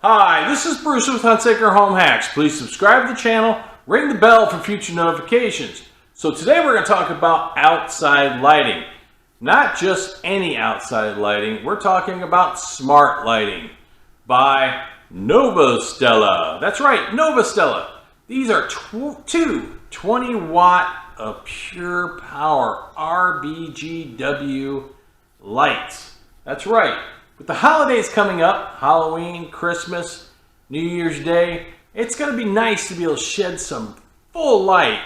Hi, this is Bruce with Hunsaker Home Hacks. Please subscribe to the channel, ring the bell for future notifications. So today we're going to talk about outside lighting. Not just any outside lighting, we're talking about smart lighting by Novostella. That's right, Novostella. These are two 20-watt of pure power RGBCW lights. That's right. With the holidays coming up, Halloween, Christmas, New Year's Day, it's going to be nice to be able to shed some full light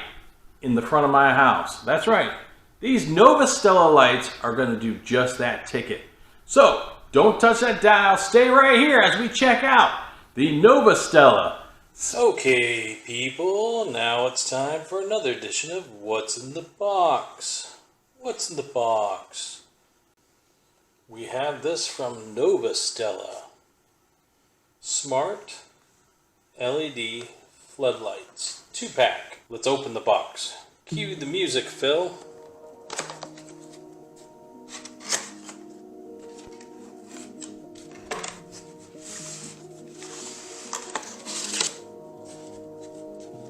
in the front of my house. That's right. These Novostella lights are going to do just that ticket. So, don't touch that dial. Stay right here as we check out the Novostella. Okay, people, now it's time for another edition of What's in the Box. What's in the box? We have this from Novostella Smart LED Floodlights 2-pack. Let's open the box. Cue the music, Phil.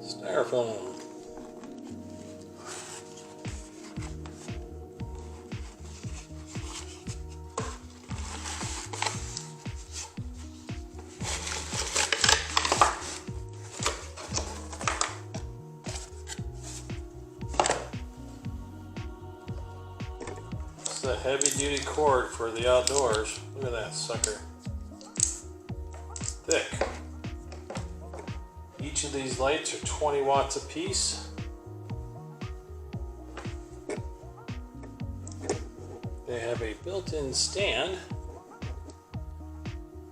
Styrofoam. It's a heavy-duty cord for the outdoors. Look at that sucker. Thick. Each of these lights are 20 watts apiece. They have a built-in stand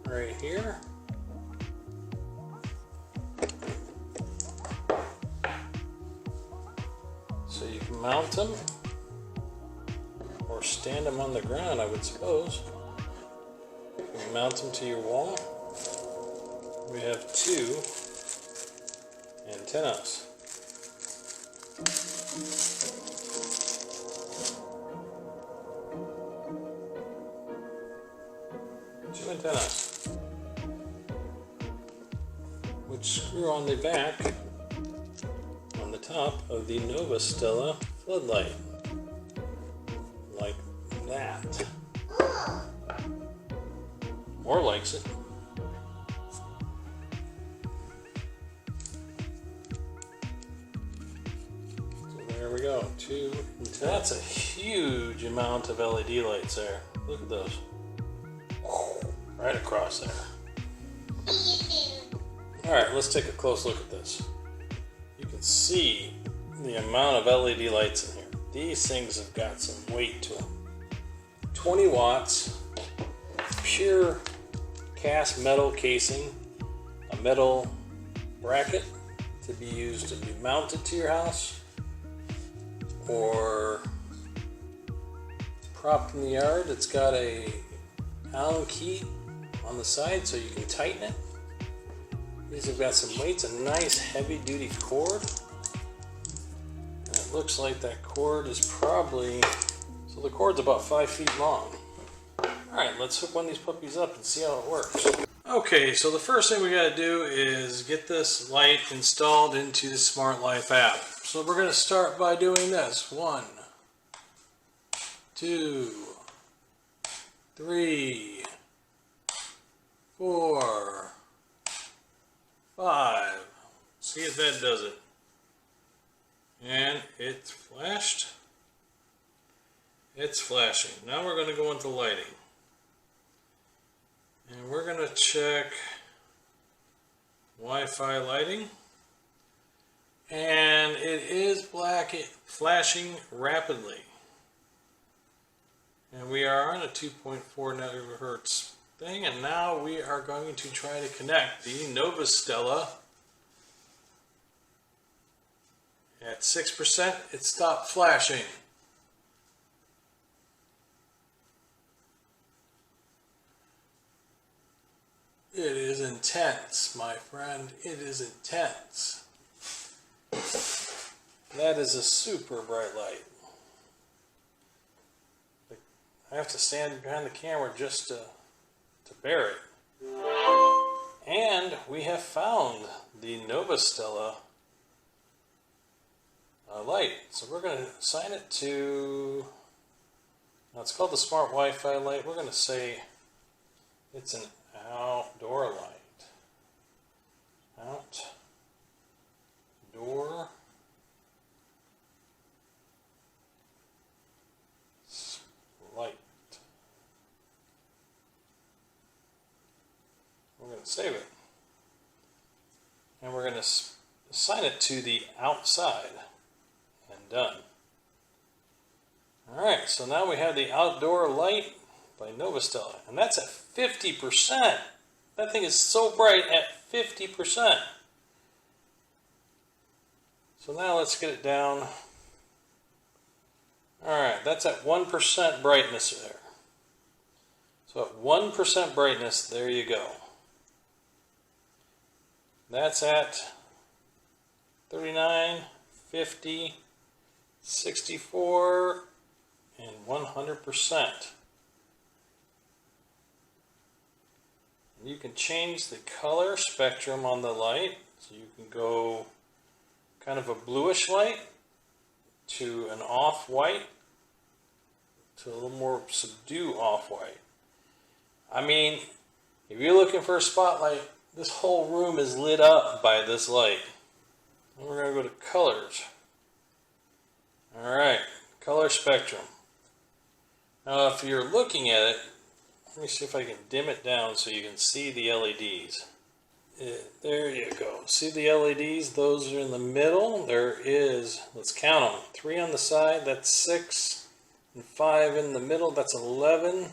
right here. So you can mount them or stand them on the ground, I would suppose. You can mount them to your wall. We have two antennas. Two antennas, which screw on the back, on the top of the Novostella floodlight, like that. More likes it. There we go, two. That's a huge amount of LED lights there. Look at those. Right across there. Alright, let's take a close look at this. You can see the amount of LED lights in here. These things have got some weight to them. 20 watts, pure cast metal casing, a metal bracket to be used to be mounted to your house, or propped in the yard. It's got a Allen key on the side so you can tighten it. These have got some weights, a nice heavy duty cord. And it looks like that cord is probably, so the cord's about 5 feet long. Alright, let's hook one of these puppies up and see how it works. Okay, so the first thing we gotta do is get this light installed into the Smart Life app. So we're gonna start by doing this. 1, 2, 3, 4, 5. See if that does it. And it's flashed. It's flashing. Now we're going to go into lighting. And we're going to check Wi-Fi lighting. And it is flashing rapidly. And we are on a 2.4 megahertz thing, and now we are going to try to connect the Novostella. At 6%, it stopped flashing. It is intense, my friend. It is intense. That is a super bright light. I have to stand behind the camera just to to bear it. And we have found the Novostella light. So we're going to assign it to, now it's called the Smart Wi-Fi light. We're going to say it's an outdoor light. Outdoor light. We're going to save it. And we're going to assign it to the outside. And done. Alright, so now we have the outdoor light by Novostella. And that's at 50%. That thing is so bright at 50%. So now let's get it down. Alright, that's at 1% brightness there. So at 1% brightness, there you go. That's at 39, 50, 64, and 100%. And you can change the color spectrum on the light. So you can go kind of a bluish light to an off-white to a little more subdued off-white. I mean, if you're looking for a spotlight, this whole room is lit up by this light. And we're going to go to colors. Alright, color spectrum. Now if you're looking at it, let me see if I can dim it down so you can see the LEDs. There you go. See the LEDs? Those are in the middle. There is, let's count them. 3 on the side, that's 6. And 5 in the middle, that's 11.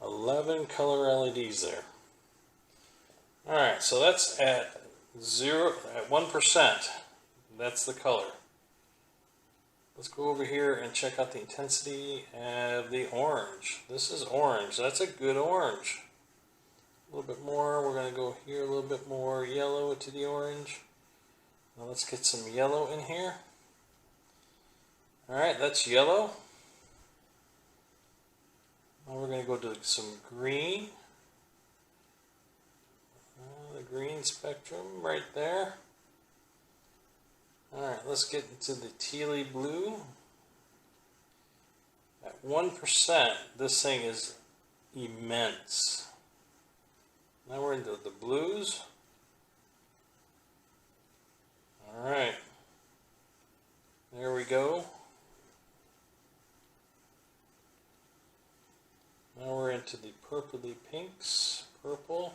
11 color LEDs there. Alright, so that's at 1%. That's the color. Let's go over here and check out the intensity of the orange. This is orange. That's a good orange. A little bit more. We're going to go here a little bit more yellow to the orange. Now let's get some yellow in here. Alright, that's yellow. Now we're going to go to some green. The green spectrum right there. Alright, let's get into the tealy blue. At 1%, this thing is immense. Now we're into the blues. Alright, there we go. Now we're into the purpley pinks. Purple,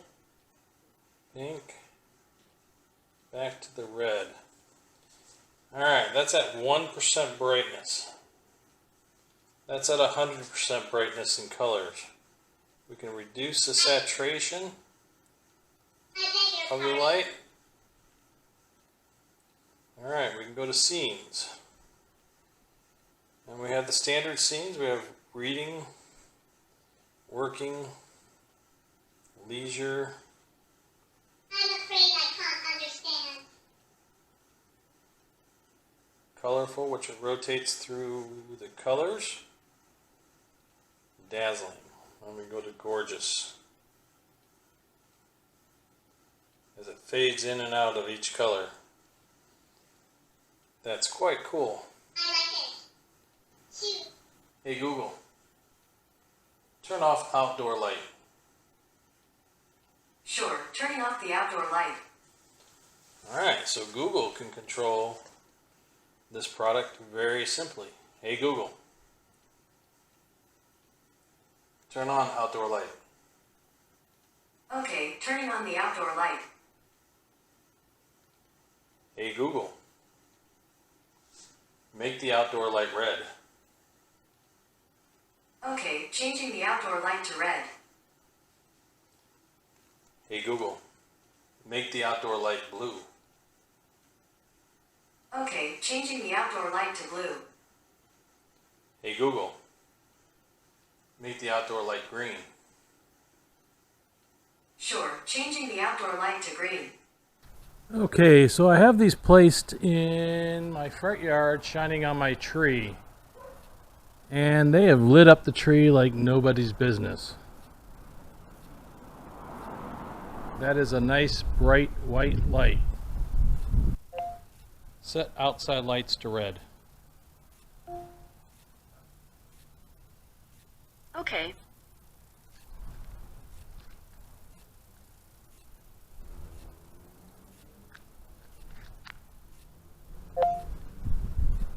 pink, back to the red. Alright, that's at 1% brightness. That's at 100% brightness in colors. We can reduce the saturation of the light. Alright, we can go to scenes. And we have the standard scenes. We have reading, working, leisure. I'm afraid I can't understand. Colorful, which it rotates through the colors. Dazzling. Let me go to gorgeous. As it fades in and out of each color. That's quite cool. I like it. Shoot. Hey Google, turn off outdoor light. Sure, turning off the outdoor light. Alright, so Google can control this product very simply. Hey Google, turn on outdoor light. Okay, turning on the outdoor light. Hey Google, make the outdoor light red. Okay, changing the outdoor light to red. Hey Google, make the outdoor light blue. Okay, changing the outdoor light to blue. Hey Google, make the outdoor light green. Sure, changing the outdoor light to green. Okay, so I have these placed in my front yard, shining on my tree. And they have lit up the tree like nobody's business. That is a nice bright white light. Set outside lights to red. Okay.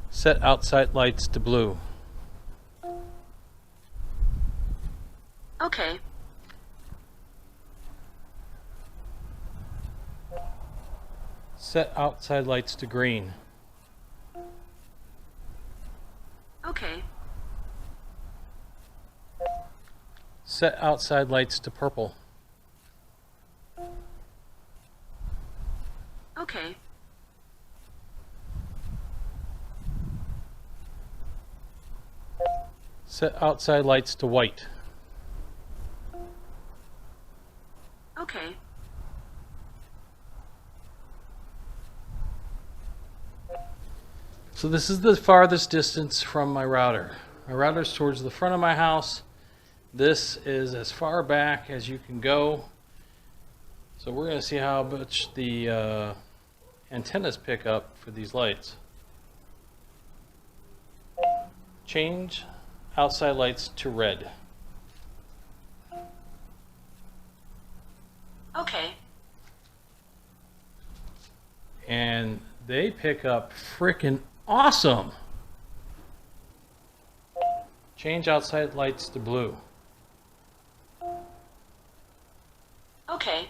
Set outside lights to blue. Okay. Set outside lights to green. Okay. Set outside lights to purple. Okay. Set outside lights to white. Okay. So this is the farthest distance from my router. My router's towards the front of my house. This is as far back as you can go. So we're going to see how much the antennas pick up for these lights. Change outside lights to red. Okay. And they pick up frickin' awesome. Change outside lights to blue. Okay.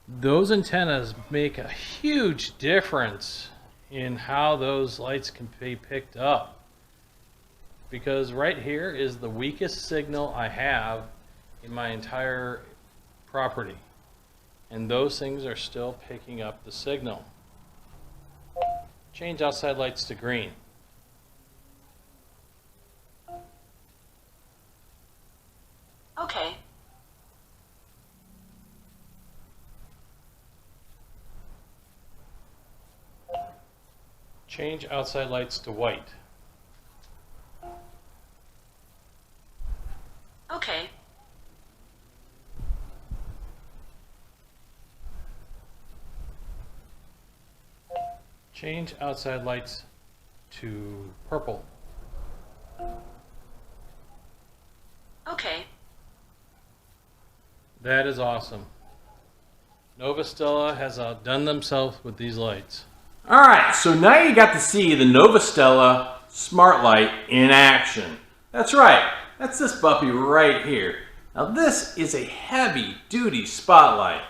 Those antennas make a huge difference in how those lights can be picked up. Because right here is the weakest signal I have in my entire property. And those things are still picking up the signal. Change outside lights to green. Okay. Change outside lights to white. Okay. Change outside lights to purple. Okay. That is awesome. Novostella has outdone themselves with these lights. All right, so now you got to see the Novostella Smart Light in action. That's right, that's this puppy right here. Now this is a heavy duty spotlight.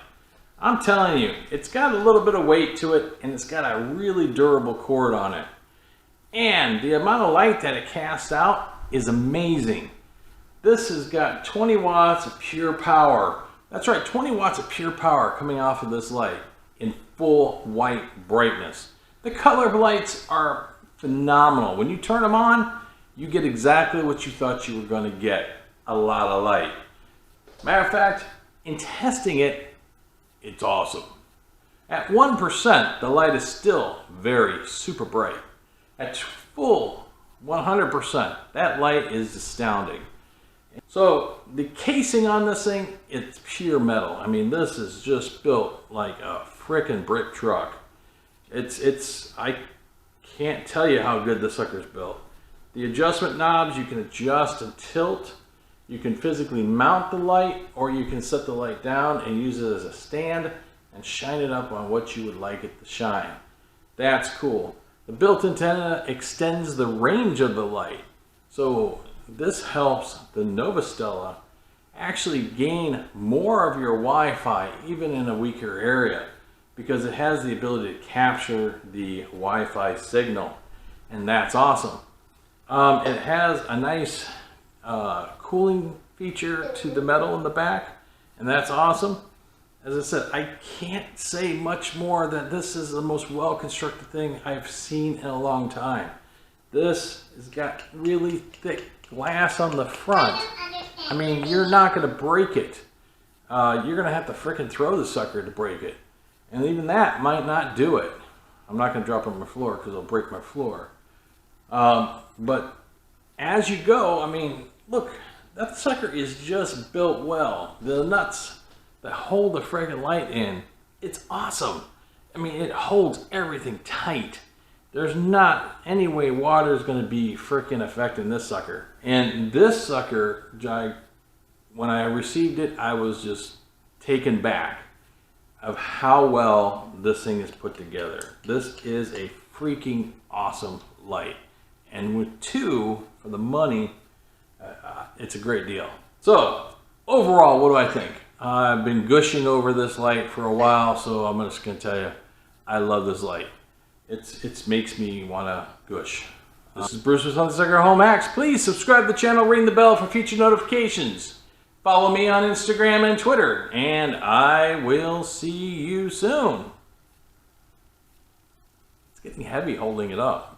I'm telling you, it's got a little bit of weight to it and it's got a really durable cord on it. And the amount of light that it casts out is amazing. This has got 20 watts of pure power. That's right, 20 watts of pure power coming off of this light in full white brightness. The color lights are phenomenal. When you turn them on, you get exactly what you thought you were going to get, a lot of light. Matter of fact, in testing it, it's awesome. At 1%, the light is still very super bright. At full 100%, that light is astounding. So the casing on this thing, it's pure metal. I mean, this is just built like a frickin' brick truck. I can't tell you how good this sucker's built. The adjustment knobs, you can adjust and tilt. You can physically mount the light, or you can set the light down and use it as a stand and shine it up on what you would like it to shine. That's cool. The built antenna extends the range of the light. So this helps the Novostella actually gain more of your Wi-Fi even in a weaker area, because it has the ability to capture the Wi-Fi signal, and that's awesome. It has a nice cooling feature to the metal in the back, and that's awesome. As I said, I can't say much more than this is the most well-constructed thing I've seen in a long time. This has got really thick glass on the front. I mean, you're not going to break it. You're going to have to frickin' throw the sucker to break it. And even that might not do it. I'm not going to drop it on my floor because it'll break my floor. But as you go, I mean, look, that sucker is just built well. The nuts that hold the friggin' light in, it's awesome. I mean, it holds everything tight. There's not any way water is going to be freaking affecting this sucker. And this sucker, when I received it, I was just taken back of how well this thing is put together. This is a freaking awesome light. And with 2 for the money, it's a great deal. So overall, what do I think? I've been gushing over this light for a while, so I'm just going to tell you, I love this light. It makes me want to gush. This is Bruce with Hunsaker Home Hacks. Please subscribe to the channel, ring the bell for future notifications. Follow me on Instagram and Twitter, and I will see you soon. It's getting heavy holding it up.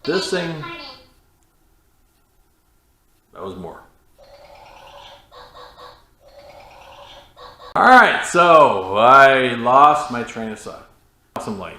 This thing, that was more. All right, so I lost my train of thought. Awesome light.